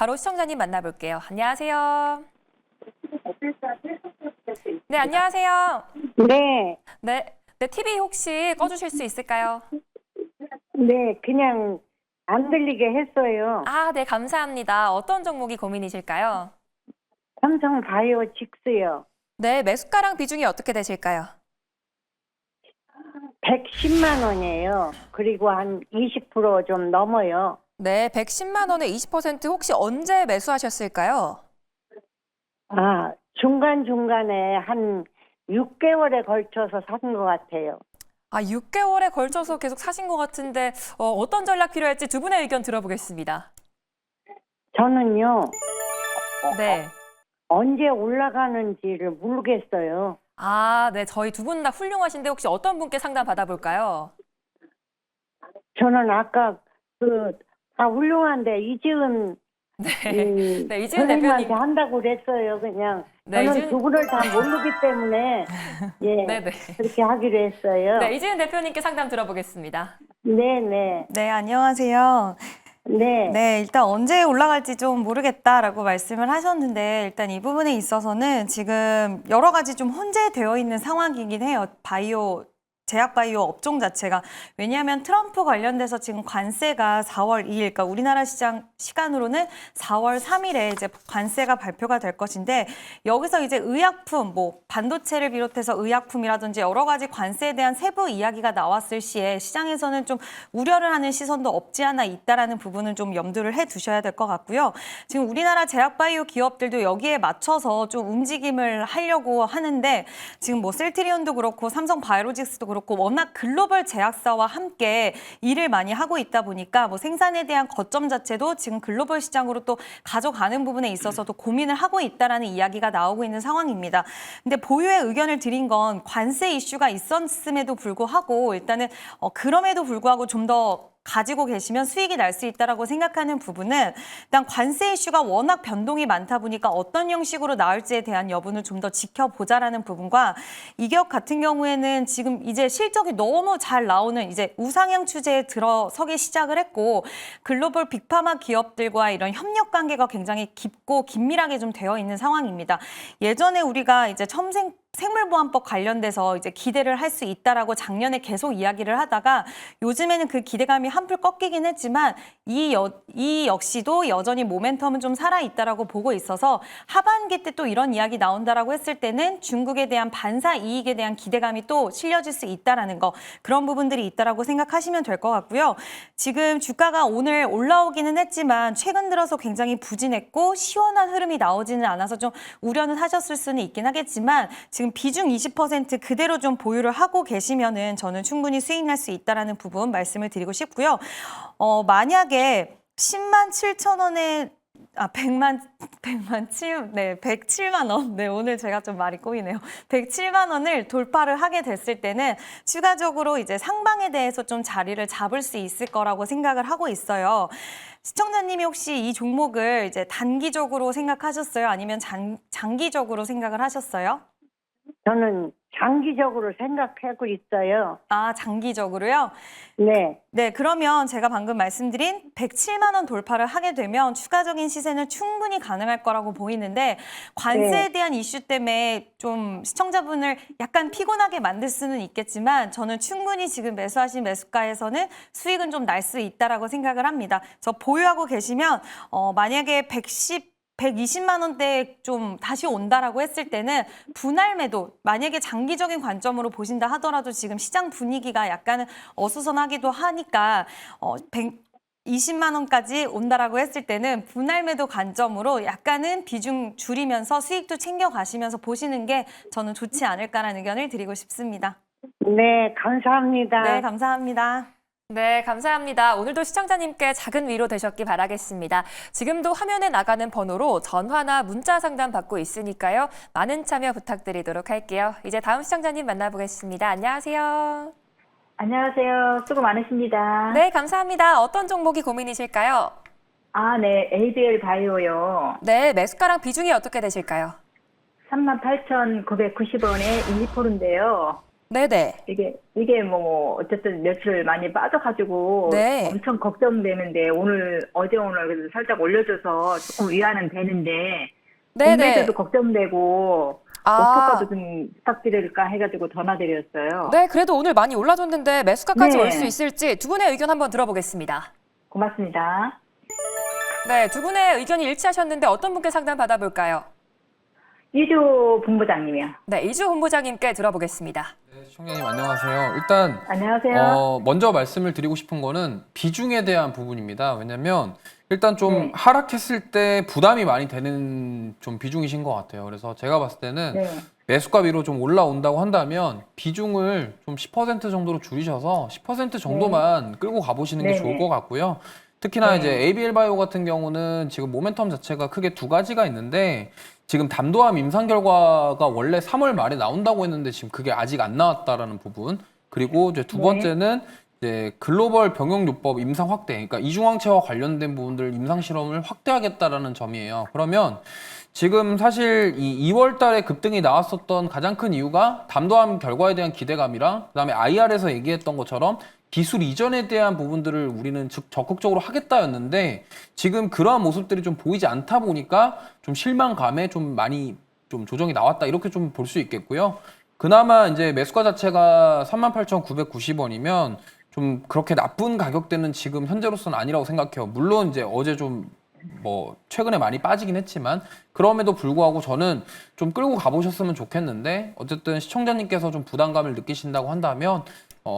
바로 시청자님 만나볼게요. 안녕하세요. 네, 안녕하세요. 네, 네, TV 혹시 꺼주실 수 있을까요? 네, 그냥 안 들리게 했어요. 아, 네, 감사합니다. 어떤 종목이 고민이실까요? 삼성 바이오직스요. 네, 매수가랑 비중이 어떻게 되실까요? 110만 원이에요. 그리고 한 20% 좀 넘어요. 네, 110만 원에 20% 혹시 언제 매수하셨을까요? 아, 중간중간에 한 6개월에 걸쳐서 산 것 같아요. 아, 6개월에 걸쳐서 계속 사신 것 같은데 어떤 전략 필요할지 두 분의 의견 들어보겠습니다. 저는요, 네. 언제 올라가는지를 모르겠어요. 아, 네, 저희 두 분 다 훌륭하신데 혹시 어떤 분께 상담 받아볼까요? 저는 아까 다 훌륭한데 이지은 네, 네, 이지은 선생님한테 대표님. 한다고 그랬어요. 그냥 네, 저는 두 분을 다 모르기 때문에 예 네, 네. 그렇게 하기로 했어요. 네, 이지은 대표님께 상담 들어보겠습니다. 네네 네, 안녕하세요. 네. 네, 일단 언제 올라갈지 좀 모르겠다라고 말씀을 하셨는데, 일단 이 부분에 있어서는 지금 여러 가지 좀 혼재되어 있는 상황이긴 해요. 제약바이오 업종 자체가. 왜냐하면 트럼프 관련돼서 지금 관세가 4월 2일, 그러니까 우리나라 시장 시간으로는 4월 3일에 이제 관세가 발표가 될 것인데, 여기서 이제 의약품, 뭐 반도체를 비롯해서 의약품이라든지 여러 가지 관세에 대한 세부 이야기가 나왔을 시에 시장에서는 좀 우려를 하는 시선도 없지 않아 있다라는 부분은 좀 염두를 해 두셔야 될 것 같고요. 지금 우리나라 제약바이오 기업들도 여기에 맞춰서 좀 움직임을 하려고 하는데, 지금 뭐 셀트리온도 그렇고 삼성바이오로직스도 그렇고 워낙 글로벌 제약사와 함께 일을 많이 하고 있다 보니까 뭐 생산에 대한 거점 자체도 지금 글로벌 시장으로 또 가져가는 부분에 있어서도 고민을 하고 있다라는 이야기가 나오고 있는 상황입니다. 근데 보유의 의견을 드린 건 관세 이슈가 있었음에도 불구하고 일단은 그럼에도 불구하고 좀 더 가지고 계시면 수익이 날 수 있다라고 생각하는 부분은 일단 관세 이슈가 워낙 변동이 많다 보니까 어떤 형식으로 나올지에 대한 여부는 좀 더 지켜보자라는 부분과 이 기업 같은 경우에는 지금 이제 실적이 너무 잘 나오는 이제 우상향 추세에 들어서기 시작을 했고 글로벌 빅파마 기업들과 이런 협력 관계가 굉장히 깊고 긴밀하게 좀 되어 있는 상황입니다. 예전에 우리가 이제 생물보안법 관련돼서 이제 기대를 할 수 있다라고 작년에 계속 이야기를 하다가 요즘에는 그 기대감이 한풀 꺾이긴 했지만 이 역시도 여전히 모멘텀은 좀 살아있다라고 보고 있어서 하반기 때 또 이런 이야기 나온다라고 했을 때는 중국에 대한 반사 이익에 대한 기대감이 또 실려질 수 있다라는 거 그런 부분들이 있다라고 생각하시면 될 것 같고요. 지금 주가가 오늘 올라오기는 했지만 최근 들어서 굉장히 부진했고 시원한 흐름이 나오지는 않아서 좀 우려는 하셨을 수는 있긴 하겠지만 지금 비중 20% 그대로 좀 보유를 하고 계시면은 저는 충분히 수익 날 수 있다라는 부분 말씀을 드리고 싶고요. 만약에 10만 7천 원에 107만 원. 네, 오늘 제가 좀 말이 꼬이네요. 107만 원을 돌파를 하게 됐을 때는 추가적으로 이제 상방에 대해서 좀 자리를 잡을 수 있을 거라고 생각을 하고 있어요. 시청자님이 혹시 이 종목을 이제 단기적으로 생각하셨어요? 아니면 장기적으로 생각을 하셨어요? 저는 장기적으로 생각하고 있어요. 아, 장기적으로요? 네. 네, 그러면 제가 방금 말씀드린 107만 원 돌파를 하게 되면 추가적인 시세는 충분히 가능할 거라고 보이는데 관세에 대한 이슈 때문에 좀 시청자분을 약간 피곤하게 만들 수는 있겠지만 저는 충분히 지금 매수하신 매수가에서는 수익은 좀 날 수 있다라고 생각을 합니다. 저 보유하고 계시면 만약에 120만 원대에 좀 다시 온다라고 했을 때는 분할 매도, 만약에 장기적인 관점으로 보신다 하더라도 지금 시장 분위기가 약간은 어수선하기도 하니까 120만 원까지 온다라고 했을 때는 분할 매도 관점으로 약간은 비중 줄이면서 수익도 챙겨가시면서 보시는 게 저는 좋지 않을까라는 의견을 드리고 싶습니다. 네, 감사합니다. 네, 감사합니다. 네, 감사합니다. 오늘도 시청자님께 작은 위로 되셨기 바라겠습니다. 지금도 화면에 나가는 번호로 전화나 문자 상담 받고 있으니까요. 많은 참여 부탁드리도록 할게요. 이제 다음 시청자님 만나보겠습니다. 안녕하세요. 안녕하세요. 수고 많으십니다. 네, 감사합니다. 어떤 종목이 고민이실까요? 아, 네. ABL 바이오요. 네, 매수가랑 비중이 어떻게 되실까요? 38,990원에 20%인데요. 네네. 이게 뭐 어쨌든 며칠 많이 빠져가지고 네. 엄청 걱정되는데 어제 오늘 그래도 살짝 올려줘서 조금 위안은 되는데 네네. 공매도도 걱정되고 아. 목표가도 좀 부탁드릴까 해가지고 전화드렸어요. 네, 그래도 오늘 많이 올라줬는데 매수가까지 네. 올 수 있을지 두 분의 의견 한번 들어보겠습니다. 고맙습니다. 네, 두 분의 의견이 일치하셨는데 어떤 분께 상담 받아볼까요? 이주 본부장님이요. 네, 이주 본부장님께 들어보겠습니다. 네, 시청자님 안녕하세요. 일단 안녕하세요. 먼저 말씀을 드리고 싶은 거는 비중에 대한 부분입니다. 왜냐면 일단 좀 네. 하락했을 때 부담이 많이 되는 좀 비중이신 것 같아요. 그래서 제가 봤을 때는 네. 매수가 위로 좀 올라온다고 한다면 비중을 좀 10% 정도로 줄이셔서 10% 정도만 끌고 가보시는 게 네, 좋을 네. 것 같고요. 특히나 네. 이제 ABL 바이오 같은 경우는 지금 모멘텀 자체가 크게 두 가지가 있는데 지금 담도암 임상 결과가 원래 3월 말에 나온다고 했는데 지금 그게 아직 안 나왔다라는 부분. 그리고 이제 두 네. 번째는 이제 글로벌 병용요법 임상 확대, 그러니까 이중항체와 관련된 부분들 임상 실험을 확대하겠다라는 점이에요. 그러면 지금 사실 이 2월 달에 급등이 나왔었던 가장 큰 이유가 담도암 결과에 대한 기대감이랑 그다음에 IR에서 얘기했던 것처럼 기술 이전에 대한 부분들을 우리는 적극적으로 하겠다였는데 지금 그러한 모습들이 좀 보이지 않다 보니까 좀 실망감에 좀 많이 좀 조정이 나왔다 이렇게 좀 볼 수 있겠고요. 그나마 이제 매수가 자체가 38,990원이면 좀 그렇게 나쁜 가격대는 지금 현재로서는 아니라고 생각해요. 물론 이제 어제 좀 뭐 최근에 많이 빠지긴 했지만 그럼에도 불구하고 저는 좀 끌고 가보셨으면 좋겠는데 어쨌든 시청자님께서 좀 부담감을 느끼신다고 한다면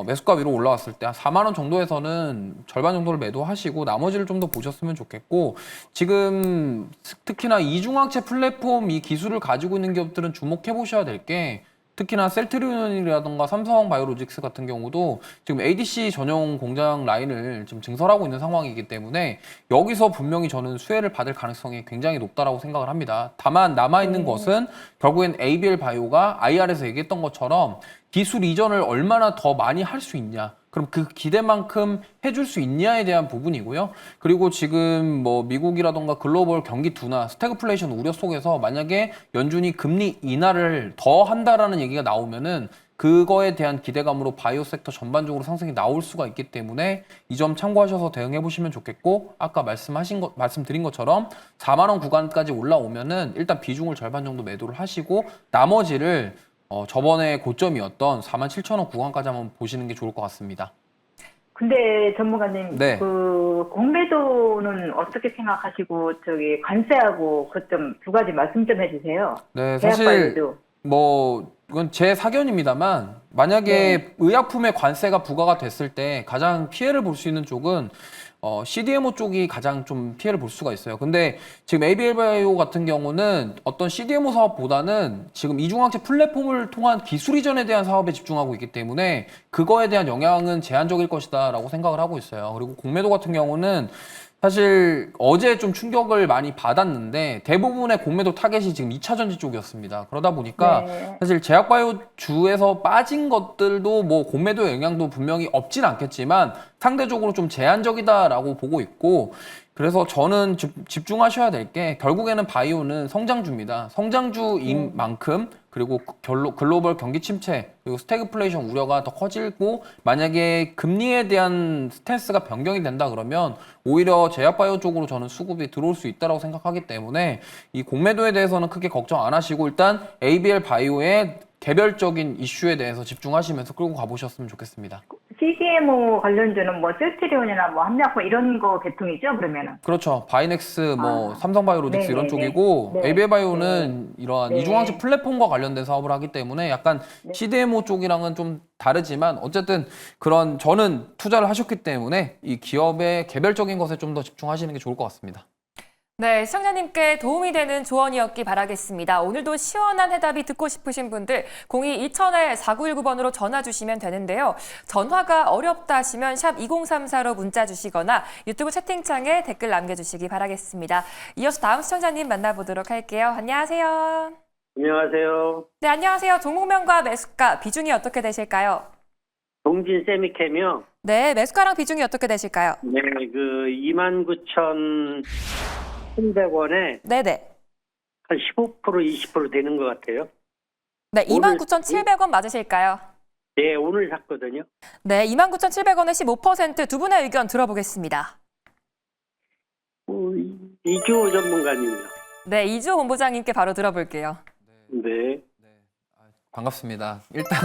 매수가 위로 올라왔을 때 한 4만 원 정도에서는 절반 정도를 매도하시고 나머지를 좀 더 보셨으면 좋겠고 지금 특히나 이중항체 플랫폼 이 기술을 가지고 있는 기업들은 주목해 보셔야 될 게 특히나 셀트리온이라던가 삼성바이오로직스 같은 경우도 지금 ADC 전용 공장 라인을 지금 증설하고 있는 상황이기 때문에 여기서 분명히 저는 수혜를 받을 가능성이 굉장히 높다라고 생각을 합니다. 다만 남아있는 것은 결국엔 ABL 바이오가 IR에서 얘기했던 것처럼 기술 이전을 얼마나 더 많이 할 수 있냐. 그럼 그 기대만큼 해줄 수 있냐에 대한 부분이고요. 그리고 지금 뭐 미국이라던가 글로벌 경기 둔화, 스태그플레이션 우려 속에서 만약에 연준이 금리 인하를 더 한다라는 얘기가 나오면은 그거에 대한 기대감으로 바이오 섹터 전반적으로 상승이 나올 수가 있기 때문에 이 점 참고하셔서 대응해 보시면 좋겠고 아까 말씀드린 것처럼 4만 원 구간까지 올라오면은 일단 비중을 절반 정도 매도를 하시고 나머지를 저번에 고점이었던 47,000원 구간까지 한번 보시는 게 좋을 것 같습니다. 근데 전문가님, 네. 그 공매도는 어떻게 생각하시고 저기 관세하고 그 좀 두 가지 말씀 좀 해주세요. 네, 제약 사실 바이오도. 뭐 이건 제 사견입니다만 만약에 의약품에 관세가 부과가 됐을 때 가장 피해를 볼 수 있는 쪽은 CDMO 쪽이 가장 좀 피해를 볼 수가 있어요. 근데 지금 ABL 바이오 같은 경우는 어떤 CDMO 사업보다는 지금 이중항체 플랫폼을 통한 기술 이전에 대한 사업에 집중하고 있기 때문에 그거에 대한 영향은 제한적일 것이다라고 생각을 하고 있어요. 그리고 공매도 같은 경우는 사실 어제 좀 충격을 많이 받았는데 대부분의 공매도 타겟이 지금 2차 전지 쪽이었습니다. 그러다 보니까 네. 사실 제약바이오 주에서 빠진 것들도 뭐 공매도 영향도 분명히 없진 않겠지만 상대적으로 좀 제한적이다라고 보고 있고 그래서 저는 집중하셔야 될 게 결국에는 바이오는 성장주입니다. 성장주인 만큼 그리고 글로벌 경기 침체 그리고 스태그플레이션 우려가 더 커지고 만약에 금리에 대한 스탠스가 변경이 된다 그러면 오히려 제약바이오 쪽으로 저는 수급이 들어올 수 있다고 생각하기 때문에 이 공매도에 대해서는 크게 걱정 안 하시고 일단 ABL 바이오의 개별적인 이슈에 대해서 집중하시면서 끌고 가보셨으면 좋겠습니다. CDMO 관련주는 뭐 셀트리온이나 뭐 함약품 이런 거 계통이죠, 그러면은? 그렇죠. 바이넥스, 삼성바이오로직스 이런 네네네. 쪽이고 네. ABL 바이오는 이러한 네. 이중항체 플랫폼과 관련된 사업을 하기 때문에 약간 CDMO 쪽이랑은 좀 다르지만 어쨌든 그런 저는 투자를 하셨기 때문에 이 기업의 개별적인 것에 좀 더 집중하시는 게 좋을 것 같습니다. 네, 시청자님께 도움이 되는 조언이었기 바라겠습니다. 오늘도 시원한 해답이 듣고 싶으신 분들 02-2000-4919번으로 전화 주시면 되는데요. 전화가 어렵다 하시면 샵 2034로 문자 주시거나 유튜브 채팅창에 댓글 남겨주시기 바라겠습니다. 이어서 다음 시청자님 만나보도록 할게요. 안녕하세요. 안녕하세요. 네, 안녕하세요. 종목명과 매수가 비중이 어떻게 되실까요? 동진 세미캠이요. 네, 매수가랑 비중이 어떻게 되실까요? 네, 그 29,300원에 네네. 한 15% 20% 되는 것 같아요. 네, 오늘 29,700원 맞으실까요? 네, 오늘 샀거든요. 네, 29,700원에 15%두 분의 의견 들어보겠습니다. 이주호 전문가님이요. 네, 이주호 본부장님께 바로 들어볼게요. 네. 반갑습니다. 일단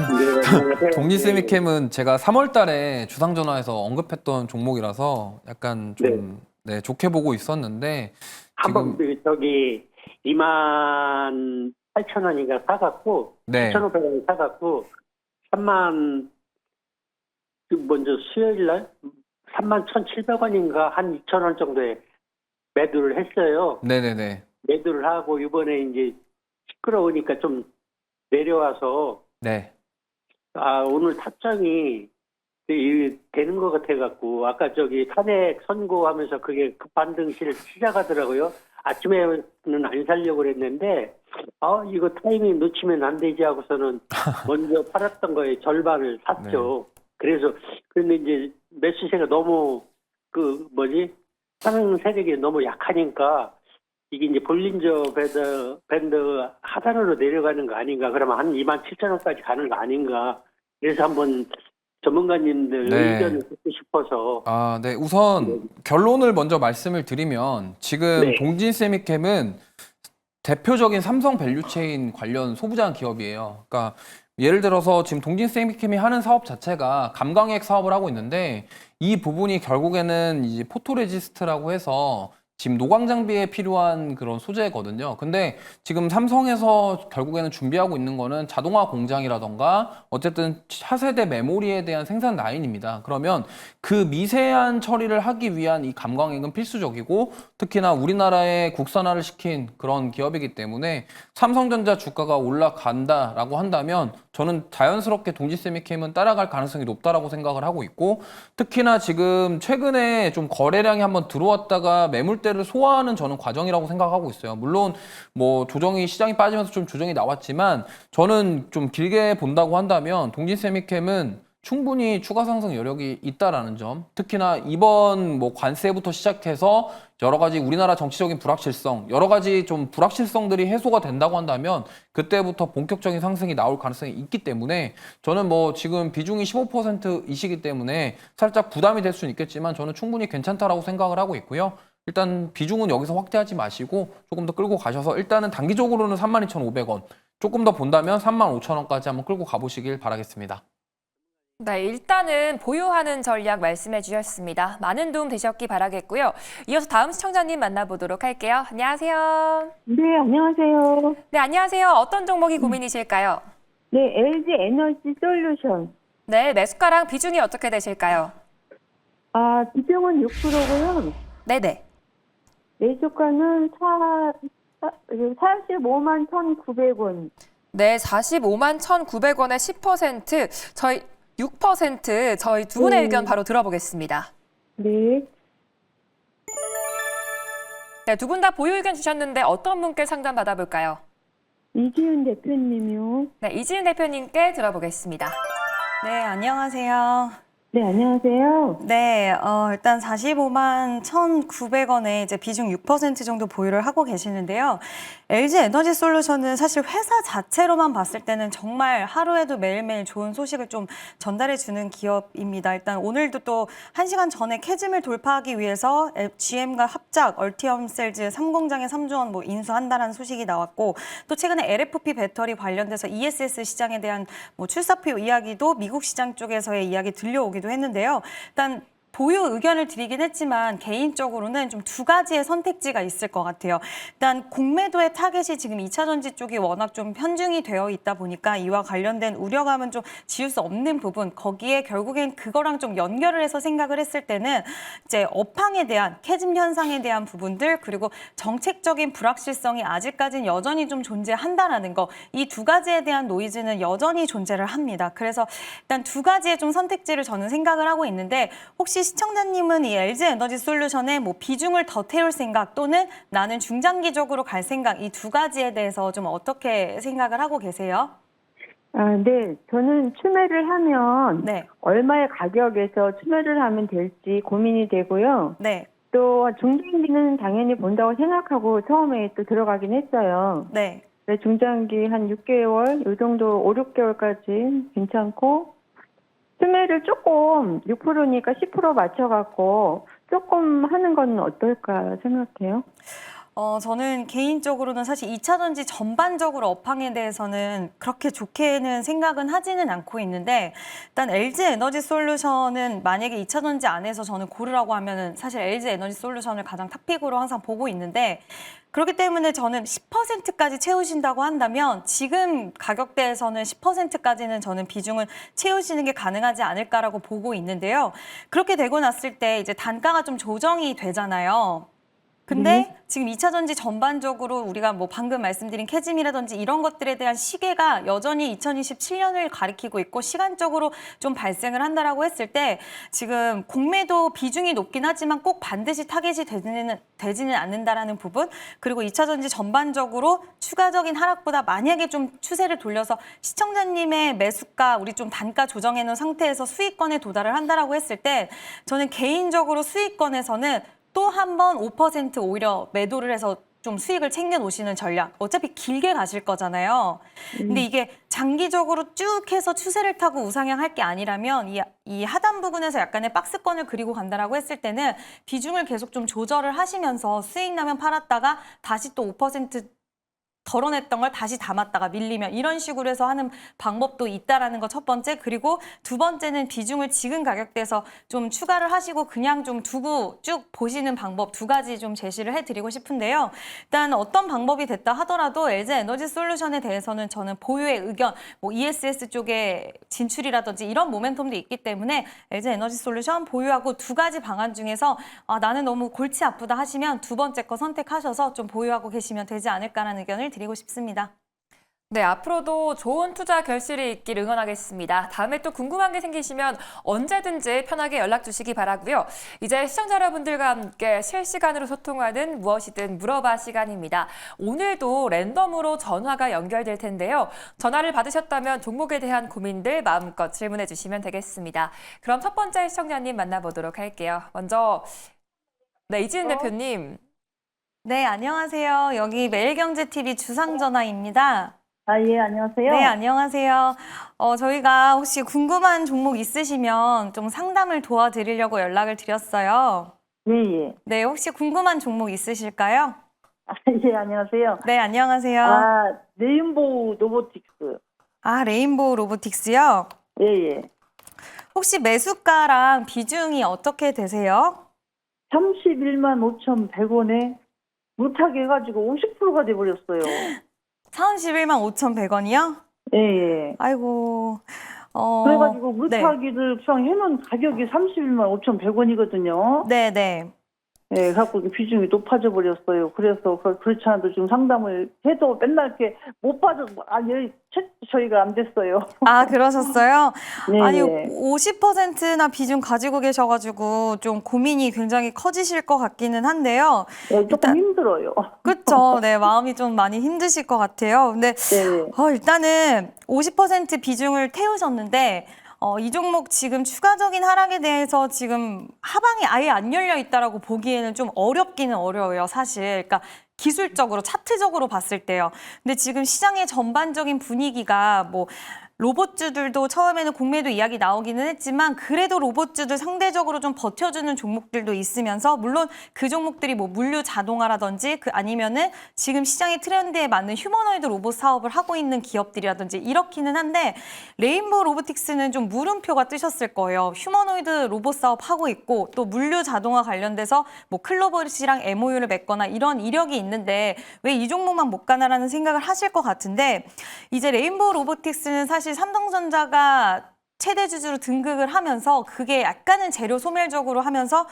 네. 동지세미캠은 제가 3월 달에 주상전화에서 언급했던 종목이라서 약간 좀 네, 좋게 보고 있었는데 한번 저기 28,000원인가 사갖고 네. 2,500원 사갖고 3만 먼저 수요일 날 31,700원인가 한 2,000원 정도에 매도를 했어요. 네네네. 매도를 하고 이번에 이제 시끄러우니까 좀 내려와서 네. 오늘 탑장이 되는 것 같아갖고 아까 저기 탄핵 선고하면서 그게 급반등실 시작하더라고요. 아침에는 안 살려고 그랬는데 이거 타이밍 놓치면 안 되지 하고서는 먼저 팔았던 거에 절반을 샀죠. 그래서 근데 이제 매수세가 너무 상승 세력이 너무 약하니까 이게 이제 볼린저 밴드 하단으로 내려가는 거 아닌가? 그러면 한 27,000원까지 가는 거 아닌가? 그래서 한번 전문가님들 네. 의견을 듣고 싶어서. 네. 우선 결론을 먼저 말씀을 드리면 지금 네. 동진세미캠은 대표적인 삼성 밸류체인 관련 소부장 기업이에요. 그러니까 예를 들어서 지금 동진세미캠이 하는 사업 자체가 감광액 사업을 하고 있는데 이 부분이 결국에는 이제 포토레지스트라고 해서 지금 노광 장비에 필요한 그런 소재거든요. 근데 지금 삼성에서 결국에는 준비하고 있는 거는 자동화 공장이라던가 어쨌든 차세대 메모리에 대한 생산 라인입니다. 그러면 그 미세한 처리를 하기 위한 이 감광액은 필수적이고 특히나 우리나라에 국산화를 시킨 그런 기업이기 때문에 삼성전자 주가가 올라간다라고 한다면 저는 자연스럽게 동지세미캠은 따라갈 가능성이 높다라고 생각을 하고 있고 특히나 지금 최근에 좀 거래량이 한번 들어왔다가 매물대를 소화하는 저는 과정이라고 생각하고 있어요. 물론 뭐 시장이 빠지면서 좀 조정이 나왔지만 저는 좀 길게 본다고 한다면 동진세미캠은 충분히 추가 상승 여력이 있다라는 점. 특히나 이번 뭐 관세부터 시작해서 여러 가지 우리나라 정치적인 불확실성, 여러 가지 좀 불확실성들이 해소가 된다고 한다면 그때부터 본격적인 상승이 나올 가능성이 있기 때문에 저는 뭐 지금 비중이 15%이시기 때문에 살짝 부담이 될 수는 있겠지만 저는 충분히 괜찮다라고 생각을 하고 있고요. 일단 비중은 여기서 확대하지 마시고 조금 더 끌고 가셔서 일단은 단기적으로는 32,500원, 조금 더 본다면 35,000원까지 한번 끌고 가보시길 바라겠습니다. 네, 일단은 보유하는 전략 말씀해 주셨습니다. 많은 도움 되셨기 바라겠고요. 이어서 다음 시청자님 만나보도록 할게요. 안녕하세요. 네, 안녕하세요. 네, 안녕하세요. 어떤 종목이 고민이실까요? 네, LG 에너지 솔루션. 네, 매수가랑 비중이 어떻게 되실까요? 비중은 6%고요. 네네. 매수가는 45만 1,900원. 네, 45만 1,900원에 10%, 저희 6%, 저희 두 분의 의견 바로 들어보겠습니다. 네. 네, 두 분 다 보유 의견 주셨는데 어떤 분께 상담 받아볼까요? 이지은 대표님이요. 네, 이지은 대표님께 들어보겠습니다. 네, 안녕하세요. 네, 안녕하세요. 네, 일단 45만 1,900원에 이제 비중 6% 정도 보유를 하고 계시는데요. LG 에너지 솔루션은 사실 회사 자체로만 봤을 때는 정말 하루에도 매일매일 좋은 소식을 좀 전달해 주는 기업입니다. 일단 오늘도 또 1시간 전에 캐즘을 돌파하기 위해서 GM과 합작 얼티엄 셀즈 3공장에 3조 원 뭐 인수한다라는 소식이 나왔고 또 최근에 LFP 배터리 관련돼서 ESS 시장에 대한 뭐 출사표 이야기도 미국 시장 쪽에서의 이야기 들려오기도 했는데요. 일단 보유 의견을 드리긴 했지만 개인적으로는 좀 두 가지의 선택지가 있을 것 같아요. 일단 공매도의 타겟이 지금 2차 전지 쪽이 워낙 좀 편중이 되어 있다 보니까 이와 관련된 우려감은 좀 지울 수 없는 부분, 거기에 결국엔 그거랑 좀 연결을 해서 생각을 했을 때는 이제 업황에 대한 캐즘 현상에 대한 부분들 그리고 정책적인 불확실성이 아직까지는 여전히 좀 존재한다라는 거, 이 두 가지에 대한 노이즈는 여전히 존재를 합니다. 그래서 일단 두 가지의 좀 선택지를 저는 생각을 하고 있는데 혹시 시청자님은 이 LG 에너지 솔루션에 뭐 비중을 더 태울 생각 또는 나는 중장기적으로 갈 생각 이 두 가지에 대해서 좀 어떻게 생각을 하고 계세요? 네. 저는 추매를 하면 네. 얼마의 가격에서 추매를 하면 될지 고민이 되고요. 네. 또 중장기는 당연히 본다고 생각하고 처음에 또 들어가긴 했어요. 네. 중장기 한 6개월, 이 정도 5, 6개월까지 괜찮고 수매를 조금 6%니까 10% 맞춰갖고 조금 하는 건 어떨까 생각해요? 저는 개인적으로는 사실 2차전지 전반적으로 업황에 대해서는 그렇게 좋게는 생각은 하지는 않고 있는데, 일단 LG 에너지 솔루션은 만약에 2차전지 안에서 저는 고르라고 하면은 사실 LG 에너지 솔루션을 가장 탑픽으로 항상 보고 있는데, 그렇기 때문에 저는 10%까지 채우신다고 한다면 지금 가격대에서는 10%까지는 저는 비중을 채우시는 게 가능하지 않을까라고 보고 있는데요. 그렇게 되고 났을 때 이제 단가가 좀 조정이 되잖아요. 근데 지금 2차 전지 전반적으로 우리가 뭐 방금 말씀드린 캐즘이라든지 이런 것들에 대한 시계가 여전히 2027년을 가리키고 있고 시간적으로 좀 발생을 한다라고 했을 때 지금 공매도 비중이 높긴 하지만 꼭 반드시 타겟이 되지는 않는다라는 부분, 그리고 2차 전지 전반적으로 추가적인 하락보다 만약에 좀 추세를 돌려서 시청자님의 매수가 우리 좀 단가 조정해 놓은 상태에서 수익권에 도달을 한다라고 했을 때 저는 개인적으로 수익권에서는 또 한 번 5% 오히려 매도를 해서 좀 수익을 챙겨 놓으시는 전략. 어차피 길게 가실 거잖아요. 근데 이게 장기적으로 쭉 해서 추세를 타고 우상향할 게 아니라면 이 하단 부분에서 약간의 박스권을 그리고 간다라고 했을 때는 비중을 계속 좀 조절을 하시면서 수익 나면 팔았다가 다시 또 5% 덜어냈던 걸 다시 담았다가 밀리면 이런 식으로 해서 하는 방법도 있다라는 거 첫 번째. 그리고 두 번째는 비중을 지금 가격대에서 좀 추가를 하시고 그냥 좀 두고 쭉 보시는 방법 두 가지 좀 제시를 해드리고 싶은데요. 일단 어떤 방법이 됐다 하더라도 LG 에너지 솔루션에 대해서는 저는 보유의 의견, 뭐 ESS 쪽에 진출이라든지 이런 모멘텀도 있기 때문에 LG 에너지 솔루션 보유하고 두 가지 방안 중에서 나는 너무 골치 아프다 하시면 두 번째 거 선택하셔서 좀 보유하고 계시면 되지 않을까라는 의견을 드리고 싶습니다. 네, 앞으로도 좋은 투자 결실이 있길 응원하겠습니다. 다음에 또 궁금한 게 생기시면 언제든지 편하게 연락 주시기 바라고요. 이제 시청자 여러분들과 함께 실시간으로 소통하는 무엇이든 물어봐 시간입니다. 오늘도 랜덤으로 전화가 연결될 텐데요. 전화를 받으셨다면 종목에 대한 고민들 마음껏 질문해 주시면 되겠습니다. 그럼 첫 번째 시청자님 만나보도록 할게요. 먼저 이지은 대표님. 네, 안녕하세요. 여기 매일경제TV 주상전화입니다. 예, 안녕하세요. 네, 안녕하세요. 저희가 혹시 궁금한 종목 있으시면 좀 상담을 도와드리려고 연락을 드렸어요. 예. 네, 혹시 궁금한 종목 있으실까요? 예, 안녕하세요. 네, 안녕하세요. 레인보우 로보틱스. 레인보우 로보틱스요? 예. 혹시 매수가랑 비중이 어떻게 되세요? 31만 5,100원에 못하게 해가지고 50%가 돼버렸어요. 31만 5,100원이요? 예. 아이고. 그래가지고 네. 물타기를 그냥 해놓은 가격이 31만 5,100원이거든요. 네네. 예, 갖고 비중이 높아져 버렸어요. 그래서 그렇지 않아도 지금 상담을 해도 맨날 이렇게 못 받아, 저희가 안 됐어요. 그러셨어요? 네. 아니, 50%나 비중 가지고 계셔가지고 좀 고민이 굉장히 커지실 것 같기는 한데요. 조금 힘들어요. 그렇죠. 네, 마음이 좀 많이 힘드실 것 같아요. 근데 네. 일단은 50% 비중을 태우셨는데 이 종목 지금 추가적인 하락에 대해서 지금 하방이 아예 안 열려 있다라고 보기에는 좀 어렵기는 어려워요, 사실. 그러니까 기술적으로 차트적으로 봤을 때요. 근데 지금 시장의 전반적인 분위기가 뭐 로봇주들도 처음에는 공매도 이야기 나오기는 했지만 그래도 로봇주들 상대적으로 좀 버텨주는 종목들도 있으면서 물론 그 종목들이 뭐 물류 자동화라든지 아니면은 지금 시장의 트렌드에 맞는 휴머노이드 로봇 사업을 하고 있는 기업들이라든지 이렇기는 한데 레인보우 로보틱스는 좀 물음표가 뜨셨을 거예요. 휴머노이드 로봇 사업 하고 있고 또 물류 자동화 관련돼서 뭐 클로버시랑 MOU를 맺거나 이런 이력이 있는데 왜 이 종목만 못 가나라는 생각을 하실 것 같은데 이제 레인보우 로보틱스는 사실 삼성전자가 최대 주주로 등극을 하면서 그게 약간은 재료 소멸적으로 하면서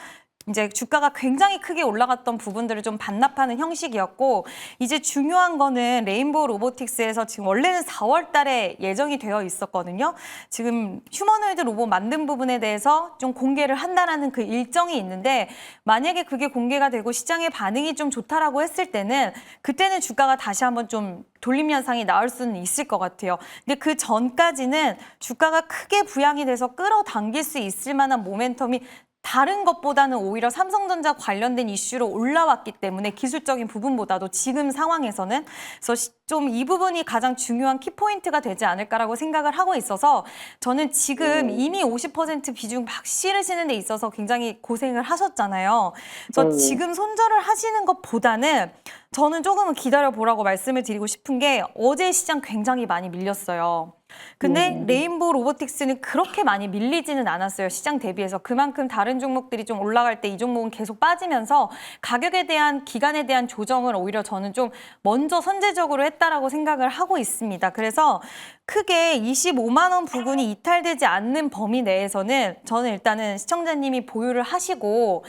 이제 주가가 굉장히 크게 올라갔던 부분들을 좀 반납하는 형식이었고 이제 중요한 거는 레인보우 로보틱스에서 지금 원래는 4월 달에 예정이 되어 있었거든요. 지금 휴머노이드 로봇 만든 부분에 대해서 좀 공개를 한다라는 그 일정이 있는데 만약에 그게 공개가 되고 시장의 반응이 좀 좋다라고 했을 때는 그때는 주가가 다시 한번 좀 돌림 현상이 나올 수는 있을 것 같아요. 근데 그 전까지는 주가가 크게 부양이 돼서 끌어당길 수 있을 만한 모멘텀이 다른 것보다는 오히려 삼성전자 관련된 이슈로 올라왔기 때문에 기술적인 부분보다도 지금 상황에서는 그래서 좀 이 부분이 가장 중요한 키포인트가 되지 않을까라고 생각을 하고 있어서 저는 지금 이미 50% 비중 막 실으시는 데 있어서 굉장히 고생을 하셨잖아요. 그래서 지금 손절을 하시는 것보다는 저는 조금은 기다려보라고 말씀을 드리고 싶은 게 어제 시장 굉장히 많이 밀렸어요. 근데 레인보우 로보틱스는 그렇게 많이 밀리지는 않았어요. 시장 대비해서. 그만큼 다른 종목들이 좀 올라갈 때 이 종목은 계속 빠지면서 가격에 대한 기간에 대한 조정을 오히려 저는 좀 먼저 선제적으로 했다라고 생각을 하고 있습니다. 그래서 크게 25만 원 부근이 이탈되지 않는 범위 내에서는 저는 일단은 시청자님이 보유를 하시고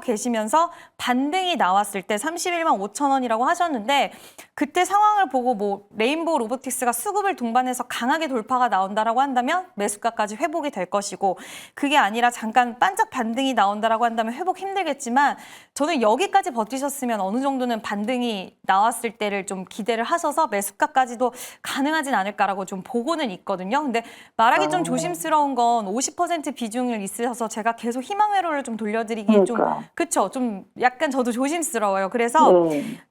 계시면서 반등이 나왔을 때 31만 5천 원이라고 하셨는데 그때 상황을 보고 뭐 레인보우 로보틱스가 수급을 동반해서 강하게 돌파가 나온다라고 한다면 매수가까지 회복이 될 것이고 그게 아니라 잠깐 반짝 반등이 나온다라고 한다면 회복 힘들겠지만 저는 여기까지 버티셨으면 어느 정도는 반등이 나왔을 때를 좀 기대를 하셔서 매수가까지도 가능하진 않을까라고 좀 보고는 있거든요. 근데 말하기 좀 조심스러운 건 50% 비중을 있으셔서 제가 계속 희망 회로를 좀 돌려드리기 좀 그쵸? 좀 약간 저도 조심스러워요. 그래서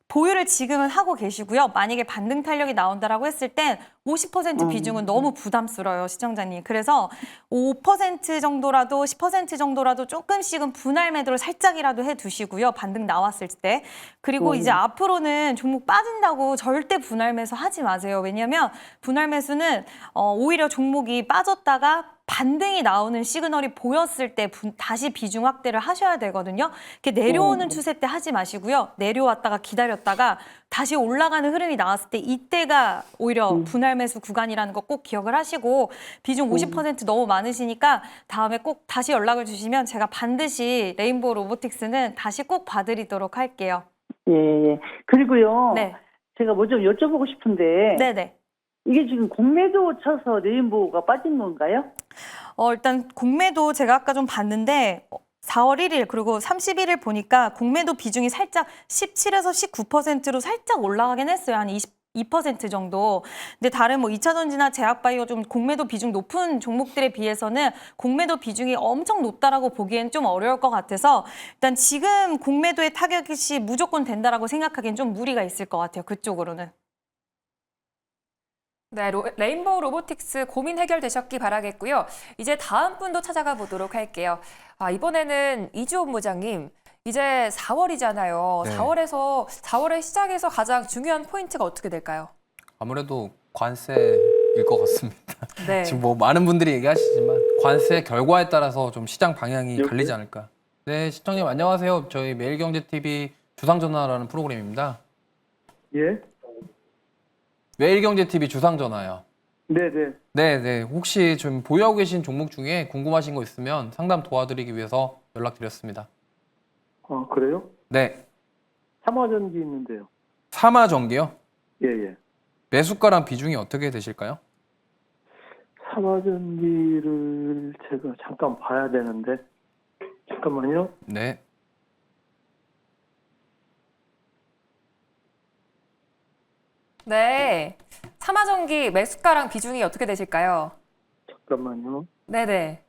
보유를 지금은 하고 계시고요. 만약에 반등 탄력이 나온다라고 했을 땐 50% 비중은 너무 부담스러워요, 시청자님. 그래서 5% 정도라도 10% 정도라도 조금씩은 분할 매도를 살짝이라도 해두시고요. 반등 나왔을 때. 그리고 이제 앞으로는 종목 빠진다고 절대 분할 매수 하지 마세요. 왜냐하면 분할 매수는 오히려 종목이 빠졌다가 반등이 나오는 시그널이 보였을 때 다시 비중 확대를 하셔야 되거든요. 이렇게 내려오는 추세 때 하지 마시고요. 내려왔다가 기다렸다가 다시 올라가는 흐름이 나왔을 때 이때가 오히려 분할 매수 구간이라는 거 꼭 기억을 하시고 비중 50% 너무 많으시니까 다음에 꼭 다시 연락을 주시면 제가 반드시 레인보우 로보틱스는 다시 꼭 봐드리도록 할게요. 예. 그리고요. 네. 제가 뭐 좀 여쭤보고 싶은데 네네. 이게 지금 공매도 쳐서 레인보우가 빠진 건가요? 일단 공매도 제가 아까 좀 봤는데 4월 1일 그리고 31일 보니까 공매도 비중이 살짝 17에서 19%로 살짝 올라가긴 했어요. 한 22% 정도. 근데 다른 뭐 2차전지나 제약바이오 좀 공매도 비중 높은 종목들에 비해서는 공매도 비중이 엄청 높다라고 보기엔 좀 어려울 것 같아서 일단 지금 공매도의 타격이 무조건 된다라고 생각하기엔 좀 무리가 있을 것 같아요. 그쪽으로는. 네, 레인보우 로보틱스 고민 해결되셨기 바라겠고요. 이제 다음 분도 찾아가 보도록 할게요. 이번에는 이주호 부장님, 이제 4월이잖아요. 네. 4월의 시작에서 가장 중요한 포인트가 어떻게 될까요? 아무래도 관세일 것 같습니다. 네. 지금 뭐 많은 분들이 얘기하시지만 관세 결과에 따라서 좀 시장 방향이 갈리지 않을까. 네, 시청자님 안녕하세요. 저희 매일경제TV 주상전화라는 프로그램입니다. 예? 매일경제TV 주상전화요. 네네. 네. 혹시 좀 보유하고 계신 종목 중에 궁금하신 거 있으면 상담 도와드리기 위해서 연락드렸습니다. 아, 그래요? 네. 삼화전기 있는데요. 삼화전기요? 예. 매수가랑 비중이 어떻게 되실까요? 삼화전기를 제가 잠깐 봐야 되는데. 잠깐만요. 네. 네. 삼화전기 매수가랑 비중이 어떻게 되실까요? 잠깐만요. 네네.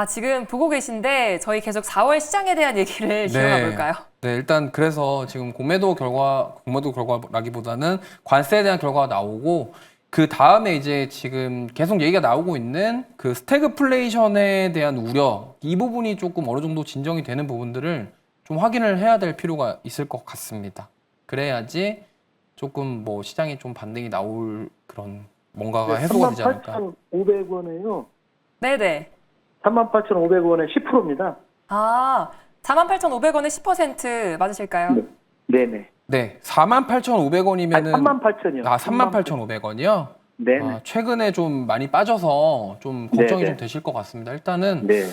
지금 보고 계신데 저희 계속 4월 시장에 대한 얘기를 이어가 볼까요? 네, 일단 그래서 지금 공매도 결과라기보다는 관세에 대한 결과가 나오고 그 다음에 이제 지금 계속 얘기가 나오고 있는 그 스태그플레이션에 대한 우려 이 부분이 조금 어느 정도 진정이 되는 부분들을 좀 확인을 해야 될 필요가 있을 것 같습니다. 그래야지 조금 뭐 시장에 좀 반등이 나올 그런 뭔가가 해소가 되지 않을까. 38,500원에요. 네네. 38,500원에 10%입니다. 48,500원에 10% 맞으실까요? 네네. 네, 48,500원이면은 38,000이요. 38,500원이요? 네네. 최근에 좀 많이 빠져서 좀 걱정이 네네. 좀 되실 것 같습니다. 일단은 네.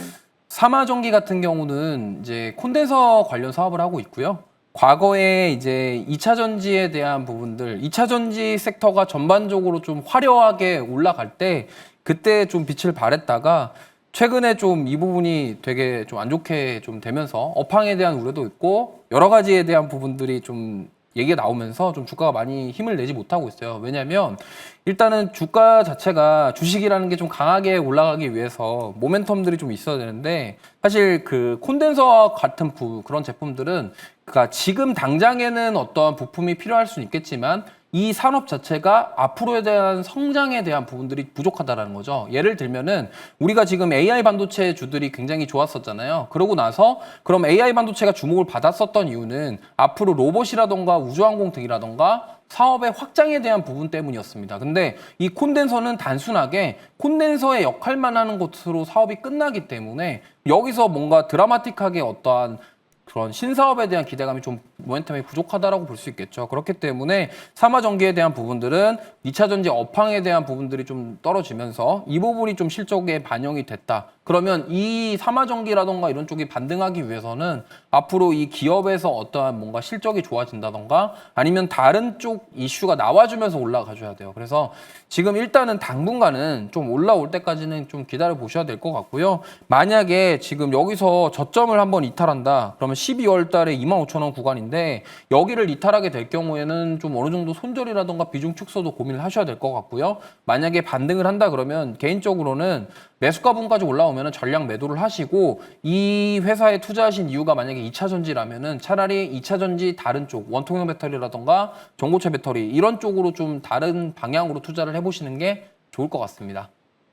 삼화전기 같은 경우는 이제 콘덴서 관련 사업을 하고 있고요. 과거에 이제 2차 전지에 대한 부분들, 2차 전지 섹터가 전반적으로 좀 화려하게 올라갈 때 그때 좀 빛을 발했다가 최근에 좀 이 부분이 되게 좀 안 좋게 좀 되면서 업황에 대한 우려도 있고 여러 가지에 대한 부분들이 좀 얘기가 나오면서 좀 주가가 많이 힘을 내지 못하고 있어요. 왜냐하면 일단은 주가 자체가 주식이라는 게 좀 강하게 올라가기 위해서 모멘텀들이 좀 있어야 되는데 사실 그 콘덴서와 같은 그런 제품들은 그러니까 지금 당장에는 어떠한 부품이 필요할 수는 있겠지만 이 산업 자체가 앞으로에 대한 성장에 대한 부분들이 부족하다라는 거죠. 예를 들면은 우리가 지금 AI 반도체 주들이 굉장히 좋았었잖아요. 그러고 나서 그럼 AI 반도체가 주목을 받았었던 이유는 앞으로 로봇이라던가 우주항공 등이라던가 사업의 확장에 대한 부분 때문이었습니다. 근데 이 콘덴서는 단순하게 콘덴서의 역할만 하는 것으로 사업이 끝나기 때문에 여기서 뭔가 드라마틱하게 어떠한 그런 신사업에 대한 기대감이 좀 모멘텀이 부족하다라고 볼 수 있겠죠. 그렇기 때문에 삼화전기에 대한 부분들은 2차 전지 업황에 대한 부분들이 좀 떨어지면서 이 부분이 좀 실적에 반영이 됐다. 그러면 이 삼화전기라던가 이런 쪽이 반등하기 위해서는 앞으로 이 기업에서 어떠한 뭔가 실적이 좋아진다던가 아니면 다른 쪽 이슈가 나와주면서 올라가줘야 돼요. 그래서 지금 일단은 당분간은 좀 올라올 때까지는 좀 기다려 보셔야 될 것 같고요. 만약에 지금 여기서 저점을 한번 이탈한다. 그러면 12월 달에 25,000원 구간인데 여기를 이탈하게 될 경우에는 좀 어느 정도 손절이라던가 비중 축소도 고민을 하셔야 될 것 같고요. 만약에 반등을 한다 그러면 개인적으로는 매수가분까지 올라오면 전량 매도를 하시고 이 회사에 투자하신 이유가 만약에 2차 전지라면은 차라리 2차 전지 다른 쪽 원통형 배터리라던가 전고체 배터리 이런 쪽으로 좀 다른 방향으로 투자를 해보시는 게 좋을 것 같습니다.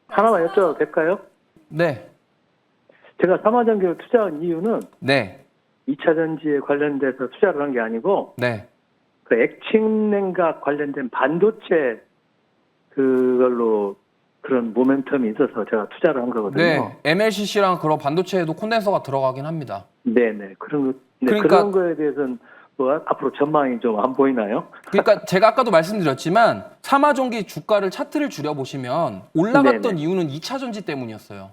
하나만 여쭤봐도 될까요? 네. 제가 삼화전기를 투자한 이유는 네. 2차 전지에 관련돼서 투자를 한 게 아니고 네. 그 액침냉각 관련된 반도체 그걸로 그런 모멘텀이 있어서 제가 투자를 한 거거든요. 네. MLCC랑 그런 반도체에도 콘덴서가 들어가긴 합니다. 네네. 그런 거, 네, 그러니까- 그런 거에 대해서는 뭐 앞으로 전망이 좀 안 보이나요? 그러니까 제가 아까도 말씀드렸지만 삼화전기 주가를 차트를 줄여보시면 올라갔던 네네. 이유는 2차 전지 때문이었어요.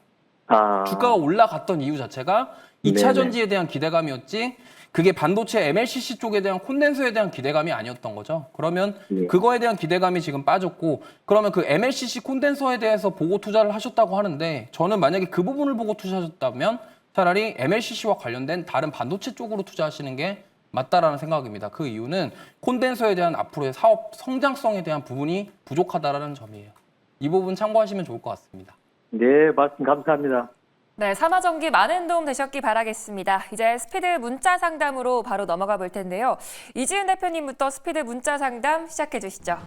아, 주가가 올라갔던 이유 자체가 2차 네네. 전지에 대한 기대감이었지 그게 반도체 MLCC 쪽에 대한 콘덴서에 대한 기대감이 아니었던 거죠. 그러면 네. 그거에 대한 기대감이 지금 빠졌고 그러면 그 MLCC 콘덴서에 대해서 보고 투자를 하셨다고 하는데 저는 만약에 그 부분을 보고 투자하셨다면 차라리 MLCC와 관련된 다른 반도체 쪽으로 투자하시는 게 맞다라는 생각입니다. 그 이유는 콘덴서에 대한 앞으로의 사업 성장성에 대한 부분이 부족하다라는 점이에요. 이 부분 참고하시면 좋을 것 같습니다. 네, 말씀 감사합니다. 네, 삼화전기 많은 도움 되셨기 바라겠습니다. 이제 스피드 문자 상담으로 바로 넘어가 볼 텐데요. 이지은 대표님부터 스피드 문자 상담 시작해 주시죠.